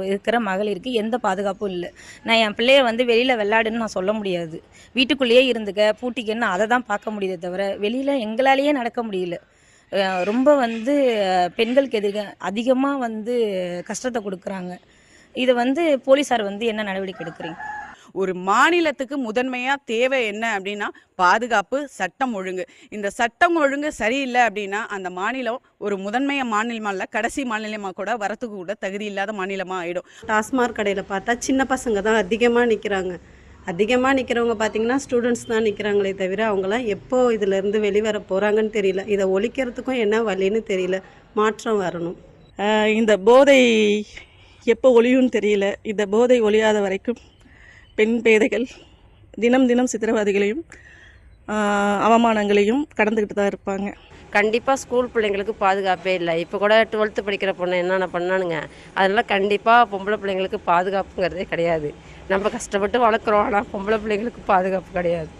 இருக்கிற மகளிருக்கு எந்த பாதுகாப்பும் இல்லை. நான் என் பிள்ளைய வந்து வெளியில் விளையாடுன்னு நான் சொல்ல முடியாது. வீட்டுக்குள்ளேயே இருந்துக்க பூட்டிக்கன்னு அதை தான் பார்க்க முடியுதே தவிர வெளியில் எங்களாலேயே நடக்க முடியல. ரொம்ப வந்து பெண்களுக்கு எதிராக அதிகமாக வந்து கஷ்டத்தை கொடுக்குறாங்க. இதை வந்து போலீஸார் வந்து என்ன நடவடிக்கை எடுக்கிறீங்க? ஒரு மாநிலத்துக்கு முதன்மையா தேவை என்ன அப்படின்னா பாதுகாப்பு, சட்டம் ஒழுங்கு. இந்த சட்டம் ஒழுங்கு சரியில்லை அப்படின்னா அந்த மாநிலம் ஒரு முதன்மைய மாநிலமா இல்லை, கடைசி மாநிலமா கூட வரத்துக்கு கூட தகுதி இல்லாத மாநிலமா ஆயிடும். டாஸ்மாக் கடையில் பார்த்தா சின்ன பசங்க தான் அதிகமாக நிற்கிறாங்க. அதிகமாக நிற்கிறவங்க பார்த்தீங்கன்னா ஸ்டூடெண்ட்ஸ் தான் நிற்கிறாங்களே தவிர அவங்களாம் எப்போ இதிலேருந்து வெளிவர போகிறாங்கன்னு தெரியல. இதை ஒழிக்கிறதுக்கும் என்ன வழின்னு தெரியல. மாற்றம் வரணும். இந்த போதை எப்போ ஒழியும்னு தெரியல. இந்த போதை ஒழியாத வரைக்கும் பெண் பேதைகள் தினம் தினம் சித்திரவதைகளையும் அவமானங்களையும் கடந்துக்கிட்டு தான் இருப்பாங்க. கண்டிப்பாக ஸ்கூல் பிள்ளைங்களுக்கு பாதுகாப்பே இல்லை. இப்போ கூட 12th படிக்கிற பொண்ணு என்னென்ன பண்ணானுங்க. அதனால் கண்டிப்பாக பொம்பளை பிள்ளைங்களுக்கு பாதுகாப்புங்கிறதே கிடையாது. நம்ம கஷ்டப்பட்டு வளர்க்குறோம், ஆனால் பொம்பளை பிள்ளைங்களுக்கு பாதுகாப்பு கிடையாது.